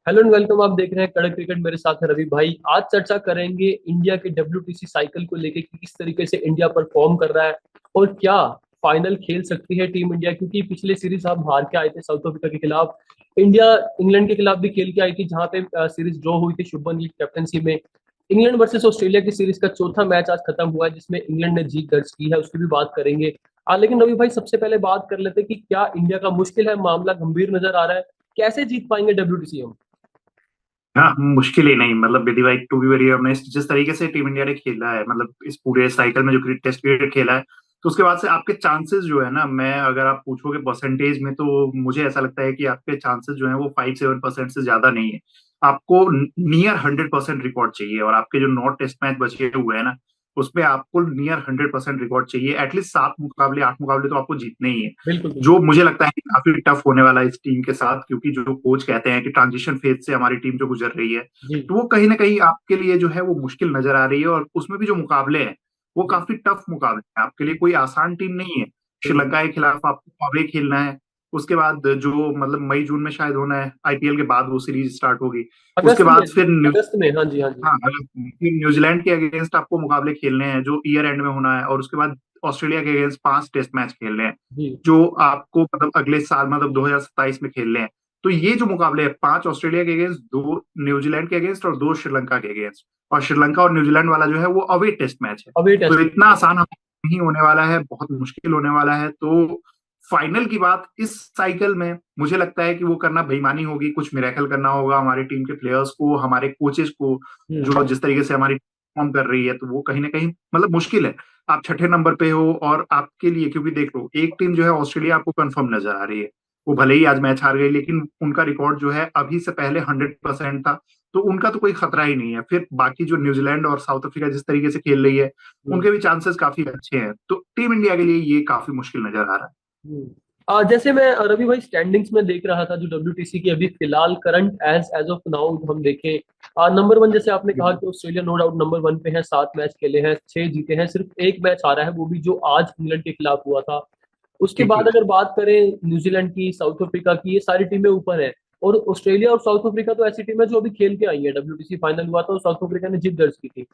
Hello and welcome. आप देख रहे हैं कड़क क्रिकेट, मेरे साथ है रवि भाई। आज चर्चा करेंगे इंडिया के डब्ल्यूटीसी साइकिल को लेके कि किस तरीके से इंडिया परफॉर्म कर रहा है और क्या फाइनल खेल सकती है टीम इंडिया, क्योंकि पिछले सीरीज हम हार के आए थे साउथ अफ्रीका के खिलाफ। इंडिया इंग्लैंड के खिलाफ भी खेल के आई थी, जहां पे सीरीज ड्रॉ हुई थी शुभमन गिल की कैप्टनसी में। इंग्लैंड वर्सेस ऑस्ट्रेलिया की सीरीज का चौथा मैच आज खत्म हुआ है, जिसमें इंग्लैंड ने जीत दर्ज की है, उसकी भी बात करेंगे। लेकिन रवि भाई, सबसे पहले बात कर लेते हैं कि क्या इंडिया का मुश्किल है, मामला गंभीर नजर आ रहा है, कैसे जीत पाएंगे डब्ल्यूटीसी हम। हाँ, मुश्किल ही नहीं। मतलब बेदी भाई, टू बी वेरी ऑनेस्ट, जिस तरीके से टीम इंडिया ने खेला है, मतलब इस पूरे साइकिल में जो टेस्ट क्रिकेट खेला है, तो उसके बाद से आपके चांसेस जो है ना, मैं अगर आप पूछोगे परसेंटेज में, तो मुझे ऐसा लगता है कि आपके चांसेस जो है वो 5-7% से ज्यादा नहीं है। आपको नियर 100% रिकॉर्ड चाहिए, और आपके जो 9 टेस्ट मैच बचे हुए हैं ना, उसमें आपको नियर 100% रिकॉर्ड चाहिए। एटलीस्ट 7 मुकाबले 8 मुकाबले तो आपको जीतने ही है। बिल्कुल बिल्कुल। जो मुझे लगता है कि काफी टफ होने वाला है इस टीम के साथ, क्योंकि जो कोच कहते हैं कि ट्रांजिशन फेज से हमारी टीम जो गुजर रही है, जी तो वो कहीं ना कहीं आपके लिए जो है वो मुश्किल नजर आ रही है। और उसमें भी जो मुकाबले हैं वो जी। काफी टफ मुकाबले हैं, आपके लिए कोई आसान टीम नहीं है। बिल्कुल। श्रीलंका के खिलाफ आपको अवे खेलना है। उसके बाद जो मतलब मई जून में शायद होना है, आईपीएल के बाद वो सीरीज स्टार्ट होगी। उसके अगस्त में, बाद फिर अगस्त में, हाँ जी हाँ जी। हाँ, फिर न्यूजीलैंड के अगेंस्ट आपको मुकाबले खेलने हैं जो ईयर एंड में होना है, और उसके बाद ऑस्ट्रेलिया के अगेंस्ट 5 टेस्ट मैच खेलने हैं जी। जो आपको मतलब अगले साल मतलब 2027 में खेलने हैं। तो ये जो मुकाबले हैं, 5 ऑस्ट्रेलिया के अगेंस्ट, 2 न्यूजीलैंड के अगेंस्ट और 2 श्रीलंका के अगेंस्ट, और श्रीलंका और न्यूजीलैंड वाला जो है वो अवे टेस्ट मैच है। अवे तो टेस्ट। इतना आसान नहीं होने वाला है, बहुत मुश्किल होने वाला है। तो फाइनल की बात इस साइकिल में मुझे लगता है कि वो करना बेईमानी होगी। कुछ मिरेकल करना होगा हमारी टीम के प्लेयर्स को, हमारे कोचेस को, जो हम्म। जिस तरीके से हमारी परफॉर्म कर रही है, तो वो कहीं ना कहीं मतलब मुश्किल है। आप छठे नंबर पे हो, और आपके लिए, क्योंकि देख लो, एक टीम जो है ऑस्ट्रेलिया आपको कंफर्म नजर आ रही है। वो भले ही आज मैच हार गई, लेकिन उनका रिकॉर्ड जो है अभी से पहले 100% था। तो उनका तो कोई खतरा ही नहीं है। फिर बाकी जो न्यूजीलैंड और साउथ अफ्रीका जिस तरीके से खेल रही है, हम्म। उनके भी चांसेस काफी अच्छे हैं। तो टीम इंडिया के लिए ये काफी मुश्किल नजर आ रहा है। हम्म। जैसे मैं रवि भाई स्टैंडिंग्स में देख रहा था जो डब्ल्यूटीसी की अभी फिलहाल current as as of now हम देखें, नंबर वन, जैसे आपने कहा कि Australia no doubt number one पे है, 7 मैच खेले हैं, 6 जीते हैं, सिर्फ एक मैच हारा है, वो भी जो आज इंग्लैंड के खिलाफ हुआ था। उसके बाद बिल्कुल। अगर बात करें न्यूजीलैंड की, साउथ अफ्रीका की, ये सारी टीमें ऊपर हैं। और ऑस्ट्रेलिया और साउथ अफ्रीका तो ऐसी टीम है जो अभी खेल के आई है, डब्ल्यूटीसी फाइनल हुआ था और साउथ अफ्रीका ने जीत दर्ज की थी।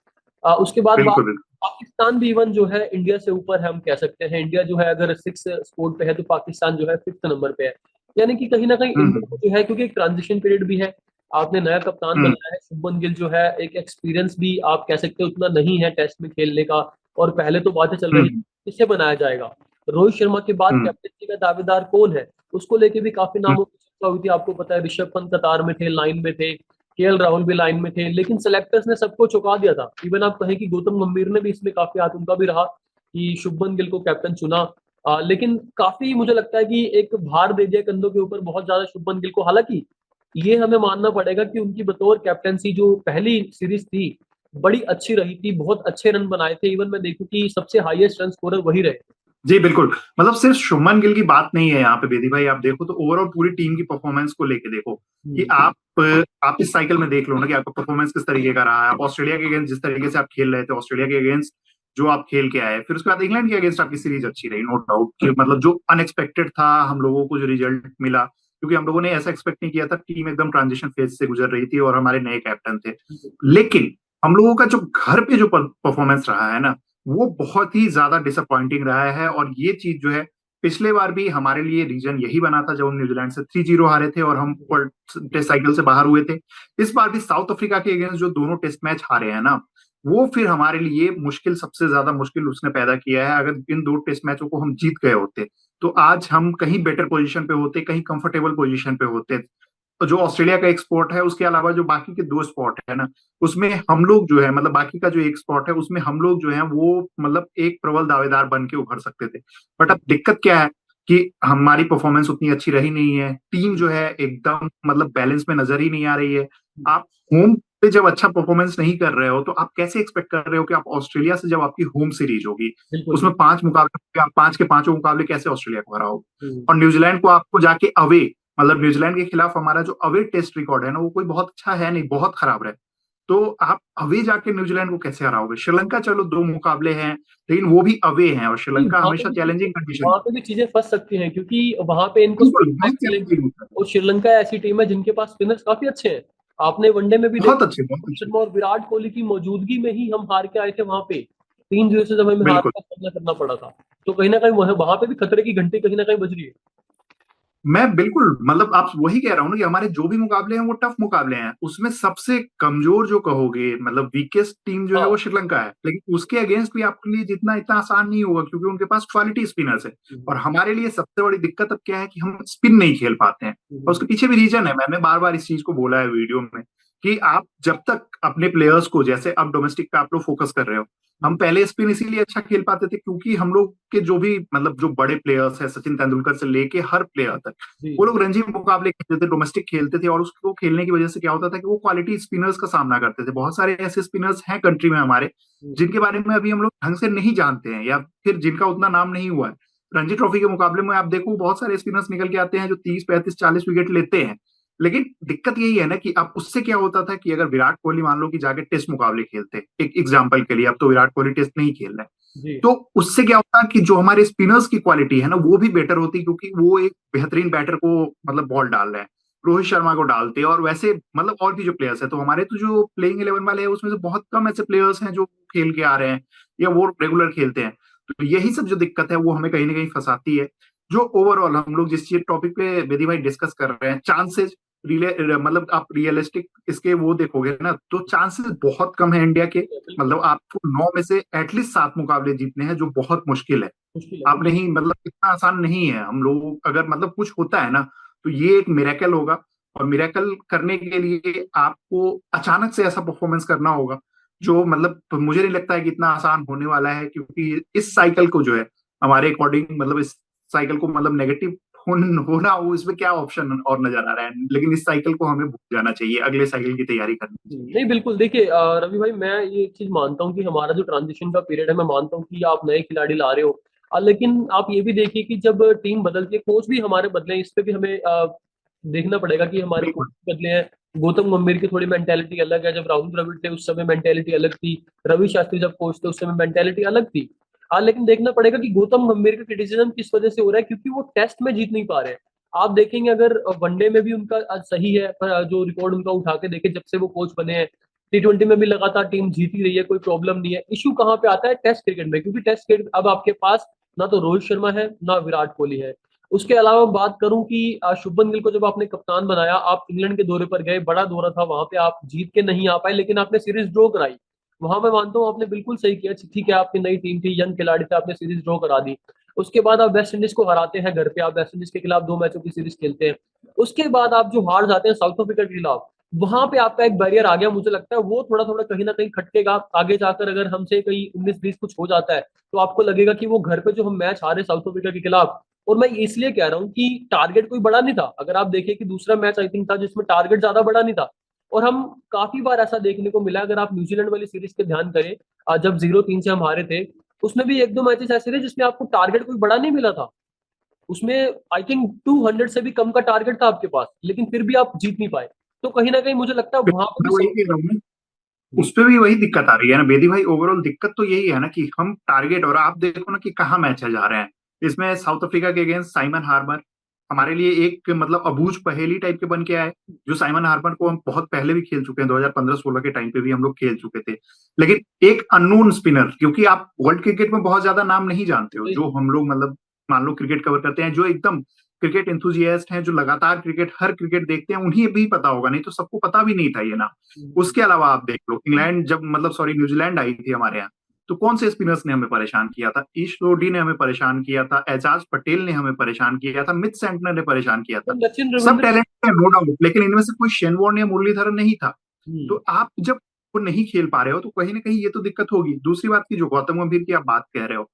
उसके बाद बात, बिल्कुल। बिल्कुल। पाकिस्तान भी इवन जो है इंडिया से ऊपर है, हम कह सकते हैं। इंडिया जो है अगर 6 स्कोर पे है, तो पाकिस्तान जो है 5th नंबर पे है। यानी कि कहीं ना कहीं इंडिया को हम्म। जो है, क्योंकि एक ट्रांजिशन पीरियड भी है, आपने नया कप्तान हम्म। बनाया है शुभमन गिल जो है, एक एक्सपीरियंस भी आप कह सकते हो उतना नहीं है टेस्ट में खेलने का। और पहले तो बातें चल रही हम्म। किसे बनाया जाएगा, रोहित शर्मा के बाद हम्म। कैप्टनसी का दावेदार कौन है, उसको लेके भी काफी हम्म। नामों की चर्चा हुई थी। आपको पता है ऋषभ पंत कतार में थे, लाइन में थे, केएल राहुल भी लाइन में थे, लेकिन सेलेक्टर्स ने सबको चौंका दिया था। इवन आप कहें कि गौतम गंभीर ने भी इसमें काफी हाथ उनका भी रहा कि शुभमन गिल को कैप्टन चुना। लेकिन काफी मुझे लगता है कि एक भार दे दिया कंधों के ऊपर बहुत ज्यादा शुभमन गिल को। हालांकि ये हमें मानना पड़ेगा कि उनकी बतौर कैप्टनसी जो पहली सीरीज थी, बड़ी अच्छी रही थी, बहुत अच्छे रन बनाए थे। इवन मैं देखूं कि सबसे हाईएस्ट रन स्कोरर वही रहे। जी बिल्कुल। मतलब सिर्फ शुभमन गिल की बात नहीं है यहाँ पे बेदी भाई, आप देखो तो ओवरऑल पूरी टीम की परफॉर्मेंस को लेके देखो कि हम्म। आप इस साइकिल में देख लो ना कि आपका परफॉर्मेंस किस तरीके का रहा है। आप ऑस्ट्रेलिया के अगेंस्ट जिस तरीके से आप खेल रहे थे, ऑस्ट्रेलिया के अगेंस्ट जो आप खेल के आए, फिर उसके बाद इंग्लैंड के अगेंस्ट आपकी सीरीज अच्छी रही, नो डाउट कि मतलब जो अनएक्सपेक्टेड था हम लोगों को जो रिजल्ट मिला, क्योंकि हम लोगों ने ऐसा एक्सपेक्ट नहीं किया था। टीम एकदम ट्रांजिशन फेज से गुजर रही थी और हमारे नए कैप्टन थे। लेकिन हम लोगों का जो घर पे जो परफॉर्मेंस रहा है ना, वो बहुत ही ज्यादा डिसअपॉइंटिंग रहा है। और ये चीज जो है, पिछले बार भी हमारे लिए रीजन यही बना था जब हम न्यूजीलैंड से 3-0 हारे थे और हम वर्ल्ड टेस्ट साइकिल से बाहर हुए थे। इस बार भी साउथ अफ्रीका के अगेंस्ट जो दोनों टेस्ट मैच हारे हैं ना, वो फिर हमारे लिए मुश्किल, सबसे ज्यादा मुश्किल उसने पैदा किया है। अगर इन 2 टेस्ट मैचों को हम जीत गए होते, तो आज हम कहीं बेटर पोजीशन पे होते, कहीं कंफर्टेबल पोजीशन पे होते। तो जो ऑस्ट्रेलिया का एक स्पॉट है, उसके अलावा जो बाकी के 2 स्पॉट है ना, उसमें हम लोग जो है, मतलब बाकी का जो एक स्पॉट है उसमें हम लोग जो है वो मतलब एक प्रबल दावेदार बन के उभर सकते थे। बट अब दिक्कत क्या है कि हमारी परफॉर्मेंस उतनी अच्छी रही नहीं है। टीम जो है एकदम मतलब बैलेंस में नजर ही नहीं आ रही है। आप होम पे जब अच्छा परफॉर्मेंस नहीं कर रहे हो, तो आप कैसे एक्सपेक्ट कर रहे हो कि आप ऑस्ट्रेलिया से, जब आपकी होम सीरीज होगी, बिल्कुल उसमें बिल्कुल। 5 मुकाबले होंगे, आप 5 के 5 मुकाबले कैसे ऑस्ट्रेलिया को हराओगे? हम्म। और न्यूजीलैंड को आपको जाके अवे, मतलब न्यूजीलैंड के खिलाफ हमारा जो अवे टेस्ट रिकॉर्ड है ना, वो कोई बहुत अच्छा है नहीं, बहुत खराब है। तो आप अवे जाके न्यूजीलैंड को कैसे हराओगे? श्रीलंका चलो 2 मुकाबले हैं, लेकिन वो भी अवे हैं और नहीं, श्रीलंका हमेशा चैलेंजिंग कंडीशन। वहां पे भी चीजें फंस सकती हैं क्योंकि वहां पे इनको बिल्कुल स्पिन बैक बहुत मिलेंगे। चैलेंजिंग होता है। और श्रीलंका ऐसी टीम है जिनके पास स्पिनर्स काफी अच्छे हैं। आपने वनडे में भी बहुत देखा, अच्छे, बहुत रोहित अच्छे। शर्मा और विराट कोहली की मौजूदगी में ही हम हार के आए थे वहां पे। 3-0 से जब हमें हार बिल्कुल। का सामना करना पड़ा था। तो कहीं ना कहीं वहां पे भी खतरे की घंटी कहीं ना कहीं बज रही है। मैं बिल्कुल मतलब आप वही कह रहा हूँ ना कि हमारे जो भी मुकाबले हैं वो टफ मुकाबले हैं, उसमें सबसे कमजोर जो कहोगे मतलब वीकेस्ट टीम जो है वो हाँ। श्रीलंका है, लेकिन उसके अगेंस्ट भी आपके लिए जितना इतना आसान नहीं होगा क्योंकि उनके पास क्वालिटी स्पिनर्स है। और हम्म, हमारे लिए सबसे बड़ी दिक्कत अब क्या है कि हम स्पिन नहीं खेल पाते हैं। और हम्म, उसके पीछे भी रीजन है, मैंने बार बार इस चीज को बोला है वीडियो में, कि आप जब तक अपने प्लेयर्स को, जैसे अब डोमेस्टिक पे आप लोग फोकस कर रहे हो, हम हम्म, पहले स्पिन इसीलिए अच्छा खेल पाते थे क्योंकि हम लोग के जो भी मतलब जो बड़े प्लेयर्स हैं, सचिन तेंदुलकर से लेके हर प्लेयर तक, जी, वो लोग रणजी मुकाबले खेलते थे, डोमेस्टिक खेलते थे, और उसको खेलने की वजह से क्या होता था कि वो क्वालिटी स्पिनर्स का सामना करते थे। बहुत सारे ऐसे स्पिनर्स हैं कंट्री में हमारे हम्म, जिनके बारे में अभी हम लोग ढंग से नहीं जानते हैं या फिर जिनका उतना नाम नहीं हुआ है। रणजी ट्रॉफी के मुकाबले में आप देखो बहुत सारे स्पिनर्स निकल के आते हैं जो 30 35 40 विकेट लेते हैं। लेकिन दिक्कत यही है ना कि अब उससे क्या होता था कि अगर विराट कोहली मान लो कि जाके टेस्ट मुकाबले खेलते, एक एग्जाम्पल के लिए, अब तो विराट कोहली टेस्ट नहीं खेल रहे हैं, जी, तो उससे क्या होता कि जो हमारे स्पिनर्स की क्वालिटी है ना वो भी बेटर होती क्योंकि वो एक बेहतरीन बैटर को मतलब बॉल डाल रहे हैं, रोहित शर्मा को डालते और वैसे मतलब और भी जो प्लेयर्स है, तो हमारे तो जो प्लेइंग 11 वाले हैं उसमें से बहुत कम ऐसे प्लेयर्स हैं जो खेल के आ रहे हैं या वो रेगुलर खेलते हैं। तो यही सब जो दिक्कत है वो हमें कहीं ना कहीं फंसाती है। जो ओवरऑल हम लोग जिस चीज टॉपिक पे बेदी भाई डिस्कस कर रहे हैं, चांसेस मतलब आप रियलिस्टिक इसके वो देखोगे ना तो चांसेस बहुत कम है इंडिया के। बिल्कुल मतलब आपको 9 में से एटलीस्ट 7 मुकाबले जीतने हैं जो बहुत मुश्किल है। मुश्किल है, आप बिल्कुल। नहीं मतलब इतना आसान नहीं है। हम लोग अगर मतलब कुछ होता है ना तो ये एक मिरेकल होगा, और मिरेकल करने के लिए आपको अचानक से ऐसा परफॉर्मेंस करना होगा जो मतलब तो मुझे नहीं लगता है कि इतना आसान होने वाला है, क्योंकि इस साइकिल को जो है हमारे अकॉर्डिंग मतलब इस साइकिल को मतलब नेगेटिव होना हो इसमें क्या ऑप्शन और नजर आ रहा है, लेकिन इस साइकिल को हमें भूल जाना चाहिए, अगले साइकिल की तैयारी करनी चाहिए। नहीं, बिल्कुल देखिए, रवि भाई, मैं ये एक चीज मानता हूँ कि हमारा जो ट्रांजिशन का पीरियड है, मैं मानता हूँ कि आप नए खिलाड़ी ला रहे हो। लेकिन आप ये भी देखिए कि जब टीम बदलती है, कोच भी हमारे बदले हैं, इस पे भी हमें देखना पड़ेगा कि हमारे कोच बिल्कुल। बदले हैं। गौतम गंभीर की थोड़ी मेंटेलिटी अलग है, जब राहुल द्रविड़ थे उस समय मेंटेलिटी अलग थी। रवि शास्त्री जब कोच थे उस समय मेंटेलिटी अलग थी। लेकिन देखना पड़ेगा कि गौतम गंभीर का क्रिटिसिज्म किस वजह से हो रहा है, क्योंकि वो टेस्ट में जीत नहीं पा रहे हैं। आप देखेंगे अगर वनडे में भी उनका आज सही है, पर जो रिकॉर्ड उनका उठा के देखे जब से वो कोच बने हैं, T20 में भी लगातार टीम जीती रही है, कोई प्रॉब्लम नहीं है। इशू कहाँ पे आता है? टेस्ट क्रिकेट में, क्योंकि टेस्ट क्रिकेट अब आपके पास ना तो रोहित शर्मा है ना विराट कोहली है। उसके अलावा बात करूं कि शुभमन गिल को जब आपने कप्तान बनाया, आप इंग्लैंड के दौरे पर गए, बड़ा दौरा था, वहां पे आप जीत के नहीं आ पाए, लेकिन आपने सीरीज ड्रॉ कराई। वहां मैं मानता हूँ आपने बिल्कुल सही किया। ठीक है, आपकी नई टीम थी, यंग खिलाड़ी थे, आपने सीरीज ड्रॉ करा दी। उसके बाद आप वेस्ट इंडीज को हराते हैं घर पे, आप वेस्ट इंडीज के खिलाफ 2 मैचों की सीरीज खेलते हैं। उसके बाद आप जो हार जाते हैं साउथ अफ्रीका के खिलाफ, वहां पे आपका एक बैरियर आ गया, मुझे लगता है वो थोड़ा थोड़ा कहीं ना कहीं खटकेगा आगे जाकर। अगर हमसे कहीं 19-20 कुछ हो जाता है, तो आपको लगेगा कि वो घर पे जो हम मैच हारे साउथ अफ्रीका के खिलाफ। और मैं इसलिए कह रहा हूँ कि टारगेट कोई बड़ा नहीं था। अगर आप देखिए कि दूसरा मैच आई थिंक था जिसमें टारगेट ज्यादा बड़ा नहीं था। और हम काफी बार ऐसा देखने को मिला, अगर आप न्यूजीलैंड वाली सीरीज पे ध्यान करें, जब 0-3 से हम हारे थे, उसमें भी 1-2 मैचेस ऐसे थे जिसमें आपको टारगेट कोई बड़ा नहीं मिला था। उसमें आई थिंक 200 से भी कम का टारगेट था आपके पास, लेकिन फिर भी आप जीत नहीं पाए। तो कहीं ना कहीं मुझे लगता है वहां पर भी मैं वही सही। कह रहा हूँ ना, जी, उस पे भी वही दिक्कत आ रही है ना बेदी भाई। ओवरऑल दिक्कत तो यही है ना कि हम टारगेट, और आप देखो ना कि कहाँ मैच जा रहे हैं। इसमें साउथ अफ्रीका के अगेंस्ट साइमन हार्बर हमारे लिए एक मतलब अबूझ पहेली टाइप के बन के आए। जो साइमन हार्बर को हम बहुत पहले भी खेल चुके हैं, 2015-16 के टाइम पे भी हम लोग खेल चुके थे। लेकिन एक अननोन स्पिनर, क्योंकि आप वर्ल्ड क्रिकेट में बहुत ज्यादा नाम नहीं जानते हो, जो जी, हम लोग मतलब मान लो क्रिकेट कवर करते हैं, जो एकदम क्रिकेट एंथुजियास्ट हैं, जो लगातार क्रिकेट हर क्रिकेट देखते हैं, उन्हें भी पता होगा, नहीं तो सबको पता भी नहीं था ये ना। जी, उसके अलावा आप देख लो इंग्लैंड जब मतलब सॉरी न्यूजीलैंड आई थी हमारे यहाँ, तो कौन से स्पिनर्स ने हमें परेशान किया था? ईश रोडी ने हमें परेशान किया था, एजाज पटेल ने हमें परेशान किया था, मिथ सेंटनर ने परेशान किया तो था। सचिन सब रविंद्र। टैलेंट है नो डाउट, लेकिन इनमें से कोई शेन वॉर्न या मुरलीधरन नहीं था। हम्म, तो आप जब वो नहीं खेल पा रहे हो तो कहीं ना कहीं ये तो दिक्कत होगी। दूसरी बात की जो गौतम गंभीर की आप बात कह रहे हो,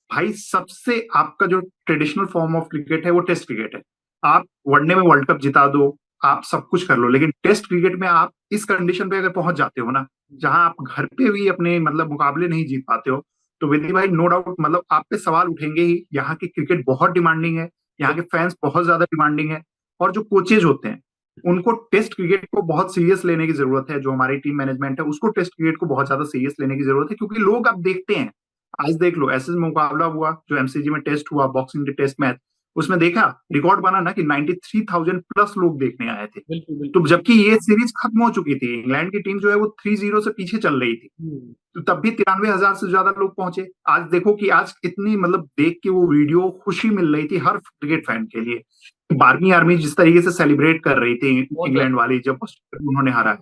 भाई सबसे आपका जो ट्रेडिशनल फॉर्म ऑफ क्रिकेट है वो टेस्ट क्रिकेट है। आप वनडे में वर्ल्ड कप जिता दो, आप सब कुछ कर लो, लेकिन टेस्ट क्रिकेट में आप इस कंडीशन पे अगर पहुंच जाते हो ना, जहां आप घर पे भी अपने मतलब मुकाबले नहीं जीत पाते हो, तो विधि भाई नो डाउट मतलब आप पे सवाल उठेंगे ही। यहाँ की क्रिकेट बहुत डिमांडिंग है, यहाँ के फैंस बहुत ज्यादा डिमांडिंग है, और जो कोचेज होते हैं उनको टेस्ट क्रिकेट को बहुत सीरियस लेने की जरूरत है। जो हमारी टीम मैनेजमेंट है उसको टेस्ट क्रिकेट को बहुत ज्यादा सीरियस लेने की जरूरत है, क्योंकि लोग अब देखते हैं। आज देख लो, ऐसे मुकाबला हुआ जो एमसीजी में टेस्ट हुआ, बॉक्सिंग डे टेस्ट मैच, उसमें देखा रिकॉर्ड बना ना कि 93,000 प्लस लोग देखने आए थे। बिल्कुल तो बिल्कुल। जबकि ये सीरीज खत्म हो चुकी थी, इंग्लैंड की टीम जो है वो 3-0 से पीछे चल रही थी, हम्म, तो तब भी 93,000 से ज्यादा लोग पहुंचे। आज देखो कि आज कितनी मतलब देख के वो वीडियो खुशी मिल रही थी हर क्रिकेट फैन के लिए। 12वीं आर्मी जिस तरीके से सेलिब्रेट कर रही थी बहुत इंग्लैंड ज्यादा। वाली, जब उन्होंने हारा,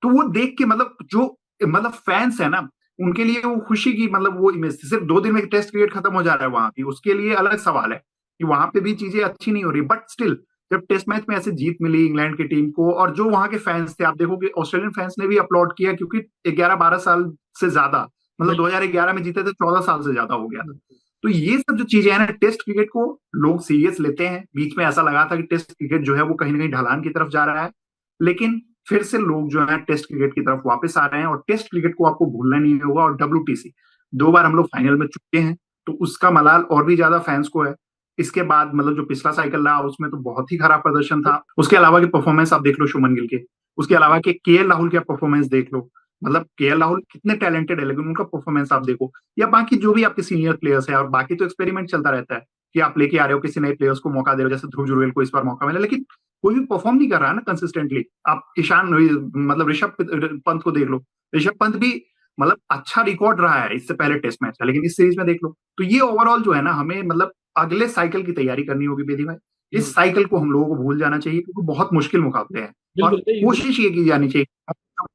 तो वो देख के मतलब जो मतलब फैंस है ना, उनके लिए वो खुशी की मतलब वो इमेज थी। सिर्फ 2 दिन में टेस्ट क्रिकेट खत्म हो जा रहा है वहां की, उसके लिए अलग सवाल है कि वहां पे भी चीजें अच्छी नहीं हो रही, बट स्टिल जब टेस्ट मैच में ऐसे जीत मिली इंग्लैंड की टीम को, और जो वहां के फैंस थे, आप देखो कि ऑस्ट्रेलियन फैंस ने भी अपलॉड किया, क्योंकि 11-12 साल से ज्यादा, मतलब बिल्कुल 2011 में जीते थे, 14 साल से ज्यादा हो गया था। बिल्कुल। तो ये सब जो चीजें हैं ना, टेस्ट क्रिकेट को लोग सीरियस लेते हैं। बीच में ऐसा लगा था कि टेस्ट क्रिकेट जो है वो कहीं ना कहीं ढलान की तरफ जा रहा है, लेकिन फिर से लोग जो है टेस्ट क्रिकेट की तरफ वापस आ रहे हैं। और टेस्ट क्रिकेट को आपको भूलना नहीं होगा। और डब्ल्यूटीसी 2 बार हम लोग फाइनल में चुके हैं, तो उसका मलाल और भी ज्यादा फैंस को है। इसके बाद मतलब जो पिछला साइकिल रहा उसमें तो बहुत ही खराब प्रदर्शन था। उसके अलावा की परफॉर्मेंस आप देख लो शुभमन गिल के, उसके अलावा के केएल राहुल की परफॉर्मेंस देख लो। मतलब केएल राहुल कितने टैलेंटेड है, लेकिन उनका परफॉर्मेंस आप देखो, या बाकी जो भी आपके सीनियर प्लेयर्स है, और बाकी तो एक्सपेरिमेंट चलता रहता है कि आप लेके आ रहे हो किसी नए प्लेयर्स को मौका दे रहे हो, जैसे ध्रुव जुरैल को इस बार मौका मिला, लेकिन कोई भी परफॉर्म नहीं कर रहा है ना कंसिस्टेंटली। आप ईशान मतलब ऋषभ पंत को देख लो, ऋषभ पंत भी मतलब अच्छा रिकॉर्ड रहा है इससे पहले टेस्ट मैच का, लेकिन इस सीरीज में देख लो। तो ये ओवरऑल जो है ना, हमें मतलब अगले साइकिल की तैयारी करनी होगी बेदी भाई। हम्म, इस साइकिल को हम लोगों को भूल जाना चाहिए, क्योंकि बहुत मुश्किल मुकाबले हैं। और बिल्कुल नहीं बिल्कुल। कोशिश ये की जानी चाहिए,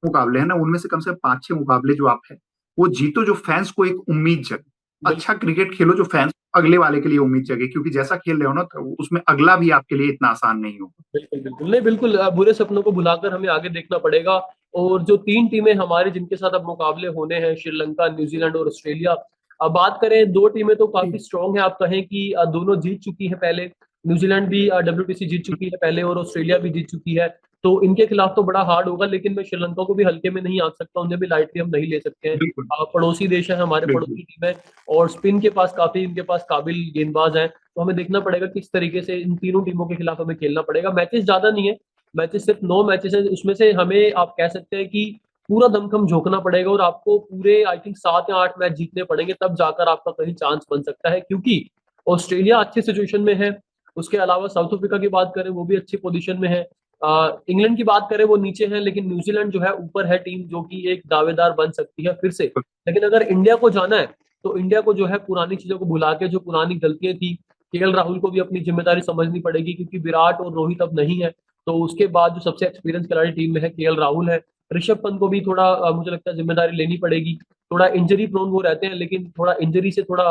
मुकाबले हैं ना उनमें से कम 5-6 मुकाबले जो आप है वो जीतो, जो फैंस को एक उम्मीद जगे। अच्छा क्रिकेट खेलो जो फैंस अगले वाले के लिए उम्मीद जगे, क्योंकि जैसा खेल रहे हो ना, तो उसमें अगला भी आपके लिए इतना आसान नहीं होगा। बिल्कुल बिल्कुल नहीं बिल्कुल। बुरे सपनों को भुलाकर हमें आगे देखना पड़ेगा। और जो तीन टीमें हमारे जिनके साथ अब मुकाबले होने हैं, श्रीलंका, न्यूजीलैंड और ऑस्ट्रेलिया। अब बात करें, दो टीमें तो काफी स्ट्रांग है। आप कहें कि दोनों जीत चुकी है पहले। न्यूजीलैंड भी डब्ल्यूटीसी जीत चुकी है पहले, और ऑस्ट्रेलिया भी जीत चुकी है। तो इनके खिलाफ तो बड़ा हार्ड होगा, लेकिन मैं श्रीलंका को भी हल्के में नहीं आंक सकता, उन्हें भी लाइटली हम नहीं ले सकते हैं। बिल्कुल पड़ोसी देश है, हमारे बिल्कुल पड़ोसी टीम है। और स्पिन के पास काफी, इनके पास काबिल गेंदबाज हैं। तो हमें देखना पड़ेगा किस तरीके से इन तीनों टीमों के खिलाफ हमें खेलना पड़ेगा। मैचेस ज्यादा नहीं है, मैचेस सिर्फ 9 मैचेस है, उसमें से हमें आप कह सकते हैं कि पूरा दमखम झोंकना पड़ेगा। और आपको पूरे आई थिंक 7 या 8 मैच जीतने पड़ेंगे, तब जाकर आपका कहीं चांस बन सकता है। क्योंकि ऑस्ट्रेलिया अच्छी सिचुएशन में है। उसके अलावा साउथ अफ्रीका की बात करें, वो भी अच्छी पोजीशन में है। इंग्लैंड की बात करें, वो नीचे है, लेकिन न्यूजीलैंड जो है ऊपर है टीम, जो कि एक दावेदार बन सकती है फिर से। लेकिन अगर इंडिया को जाना है, तो इंडिया को जो है पुरानी चीजों को भुला के, जो पुरानी गलतियां थी, केएल राहुल को भी अपनी जिम्मेदारी समझनी पड़ेगी, क्योंकि विराट और रोहित अब नहीं है। तो उसके बाद जो सबसे एक्सपीरियंस खिलाड़ी टीम में है, केएल राहुल है। ऋषभ पंत को भी थोड़ा मुझे लगता है जिम्मेदारी लेनी पड़ेगी। थोड़ा इंजरी प्रोन वो रहते हैं, लेकिन थोड़ा इंजरी से थोड़ा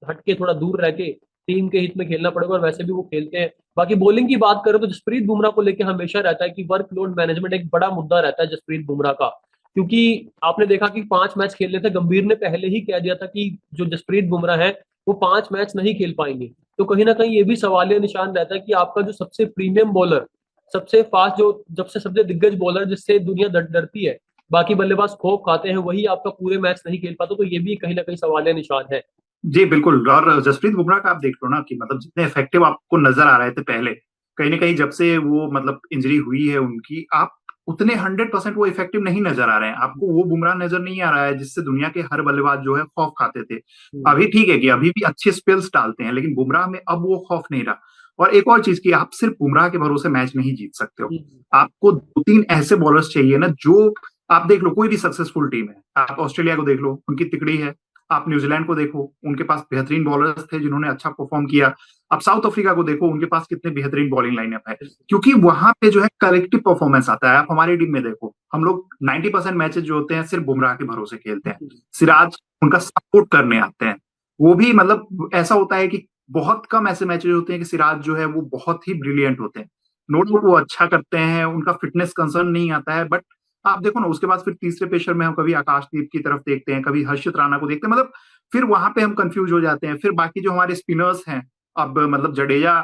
हटके, थोड़ा दूर रह के टीम के हित में खेलना पड़ेगा, और वैसे भी वो खेलते हैं। बाकी बॉलिंग की बात करें, तो जसप्रीत बुमराह को लेकर हमेशा रहता है कि वर्कलोड मैनेजमेंट एक बड़ा मुद्दा रहता है जसप्रीत बुमराह का। क्योंकि आपने देखा कि 5 मैच खेलने थे, गंभीर ने पहले ही कह दिया था कि जो जसप्रीत बुमराह है वो 5 मैच नहीं खेल पाएंगे। तो कहीं ना कहीं ये भी सवालिया निशान रहता है कि आपका जो सबसे प्रीमियम बॉलर, सबसे फास्ट, जो जब से सबसे दिग्गज बॉलर जिससे दुनिया डरती है, बाकी बल्लेबाज खौफ खाते हैं, वही आपका पूरे मैच नहीं खेल पाता। तो ये भी कहीं ना कहीं सवालिया निशान है। जी बिल्कुल। और जसप्रीत बुमराह का आप देख लो ना कि मतलब जितने इफेक्टिव आपको नजर आ रहे थे पहले, कहीं ना कहीं जब से वो मतलब इंजरी हुई है उनकी, आप उतने 100% वो इफेक्टिव नहीं नजर आ रहे हैं। आपको वो बुमराह नजर नहीं आ रहा है जिससे दुनिया के हर बल्लेबाज जो है खौफ खाते थे। हम्म, अभी ठीक है कि अभी भी अच्छे स्पेल्स डालते हैं, लेकिन बुमराह में अब वो खौफ नहीं रहा। और एक और चीज की, आप सिर्फ बुमराह के भरोसे मैच नहीं जीत सकते हो। हम्म, आपको 2-3 ऐसे बॉलर्स चाहिए ना, जो आप देख लो कोई भी सक्सेसफुल टीम है, आप ऑस्ट्रेलिया को देख लो, उनकी तिकड़ी है। आप न्यूजीलैंड को देखो, उनके पास बेहतरीन बॉलर्स थे जिन्होंने अच्छा परफॉर्म किया। आप साउथ अफ्रीका को देखो, उनके पास कितने बेहतरीन बॉलिंग लाइनअप है। क्योंकि वहां पे जो है कलेक्टिव परफॉर्मेंस आता है। आप हमारी टीम में देखो, हम लोग 90% मैचेस जो होते हैं सिर्फ बुमराह के भरोसे खेलते हैं। हम्म, सिराज उनका सपोर्ट करने आते हैं। वो भी मतलब ऐसा होता है कि बहुत कम ऐसे मैचेस होते हैं कि सिराज जो है वो बहुत ही ब्रिलियंट होते हैं। नो डाउट वो अच्छा करते हैं, उनका फिटनेस कंसर्न नहीं आता है, बट आप देखो ना उसके बाद फिर तीसरे पेशर में हम कभी आकाशदीप की तरफ देखते हैं, कभी हर्षित राणा को देखते हैं। मतलब फिर वहां पे हम कंफ्यूज हो जाते हैं। फिर बाकी जो हमारे स्पिनर्स हैं, अब मतलब जडेजा,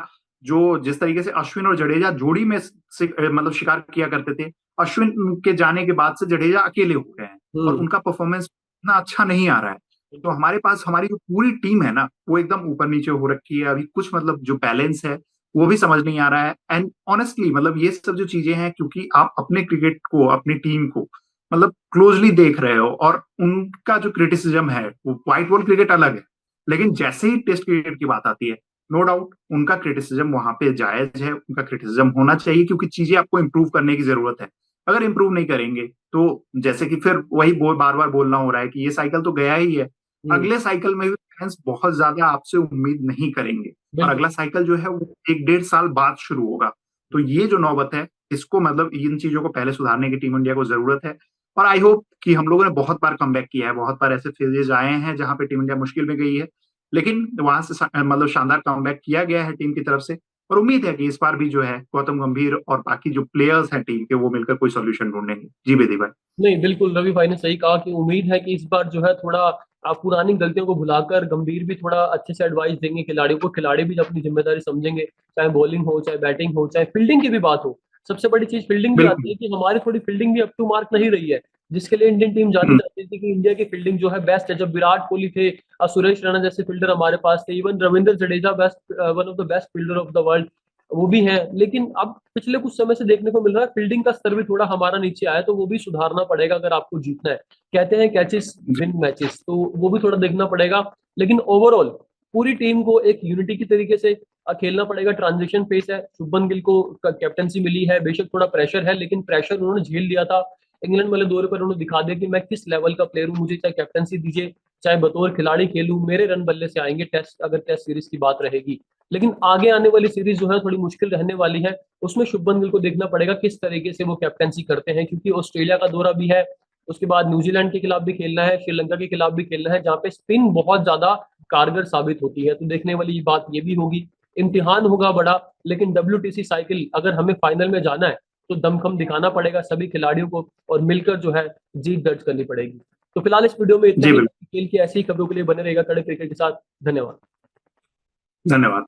जो जिस तरीके से अश्विन और जडेजा जोड़ी में मतलब शिकार किया करते थे, अश्विन के जाने के बाद से जडेजा अकेले हो गए हैं, और हम्म, उनका परफॉर्मेंस इतना अच्छा नहीं आ रहा है। तो हमारे पास हमारी जो पूरी टीम है ना, वो एकदम ऊपर नीचे हो रखी है। अभी कुछ मतलब जो बैलेंस है वो भी समझ नहीं आ रहा है। एंड ऑनेस्टली मतलब ये सब जो चीजें हैं, क्योंकि आप अपने क्रिकेट को, अपनी टीम को मतलब क्लोजली देख रहे हो, और उनका जो क्रिटिसिज्म है वो व्हाइट बॉल क्रिकेट अलग है, लेकिन जैसे ही टेस्ट क्रिकेट की बात आती है, नो डाउट उनका क्रिटिसिज्म वहां पे जायज है, उनका क्रिटिसिज्म होना चाहिए, क्योंकि चीजें आपको इंप्रूव करने की जरूरत है। अगर इंप्रूव नहीं करेंगे तो जैसे कि फिर वही बार बार बोलना हो रहा है कि ये साइकिल तो गया ही है, हम्म। अगले साइकिल में भी फैंस बहुत ज्यादा आपसे उम्मीद नहीं करेंगे, और बिल्कुल। अगला साइकिल जो है वो 1-1.5 साल बाद शुरू होगा। तो ये जो नौबत है, इसको मतलब इन चीजों को पहले सुधारने की टीम इंडिया को जरूरत है। और आई होप कि हम लोगों ने बहुत बार कमबैक किया है, बहुत बार ऐसे फेजेज आए हैं जहां पे टीम इंडिया मुश्किल में गई है, लेकिन वहां से मतलब शानदार कमबैक किया गया है टीम की तरफ से। और उम्मीद है कि इस बार भी जो है गौतम गंभीर और बाकी जो प्लेयर्स हैं टीम के, वो मिलकर कोई सोल्यूशन ढूंढेंगे। जी बेदी भाई। नहीं, बिल्कुल रवि भाई ने सही कहा कि उम्मीद है कि इस बार जो है थोड़ा पुरानी गलतियों को भुलाकर गंभीर भी थोड़ा अच्छे से एडवाइस देंगे खिलाड़ियों को, खिलाड़ी भी अपनी जिम्मेदारी समझेंगे, चाहे बॉलिंग हो, चाहे बैटिंग हो, चाहे फील्डिंग की भी बात हो। सबसे बड़ी चीज फील्डिंग भी आती बिल्कुल। है कि हमारी थोड़ी फील्डिंग भी अप टू मार्क नहीं रही है, जिसके लिए इंडियन टीम जानी हम्म। जाती थी कि इंडिया की फील्डिंग जो है बेस्ट है। जब विराट कोहली थे, सुरेश रैना जैसे फील्डर हमारे पास थे, even Ravindra Jadeja best, one of the best fielder of the world, वो भी है। लेकिन अब पिछले कुछ समय से देखने को मिल रहा है फील्डिंग का स्तर भी थोड़ा हमारा नीचे आया है, तो वो भी सुधारना पड़ेगा अगर आपको जीतना है। कहते हैं कैचेस जी। विन मैचेस, तो वो भी थोड़ा देखना पड़ेगा। लेकिन ओवरऑल पूरी टीम को एक यूनिटी की तरीके से खेलना पड़ेगा। ट्रांजिशन फेस है, शुभमन गिल को कैप्टनसी मिली है, बेशक थोड़ा प्रेशर है, लेकिन प्रेशर उन्होंने झेल लिया था। इंग्लैंड वाले दौरे पर उन्होंने दिखा दिया कि मैं किस लेवल का प्लेयर हूँ, मुझे चाहे कैप्टनसी दीजिए, चाहे बतौर खिलाड़ी खेलूं, मेरे रन बल्ले से आएंगे टेस्ट, अगर टेस्ट सीरीज की बात रहेगी। लेकिन आगे आने वाली सीरीज जो है थोड़ी मुश्किल रहने वाली है, उसमें शुभमन गिल को देखना पड़ेगा किस तरीके से वो कैप्टनसी करते हैं, क्योंकि ऑस्ट्रेलिया का दौरा भी है, उसके बाद न्यूजीलैंड के खिलाफ भी खेलना है, श्रीलंका के खिलाफ भी खेलना है, जहाँ पे स्पिन बहुत ज्यादा कारगर साबित होती है। तो देखने वाली बात ये भी होगी, इम्तिहान होगा बड़ा। लेकिन WTC साइकिल अगर हमें फाइनल में जाना है तो दमखम दिखाना पड़ेगा सभी खिलाड़ियों को, और मिलकर जो है जीत दर्ज करनी पड़ेगी। तो फिलहाल इस वीडियो में इतना जी ही। बिल्कुल। खेल की ऐसी ही खबरों के लिए बने रहेगा कड़क क्रिकेट के साथ। धन्यवाद। धन्यवाद।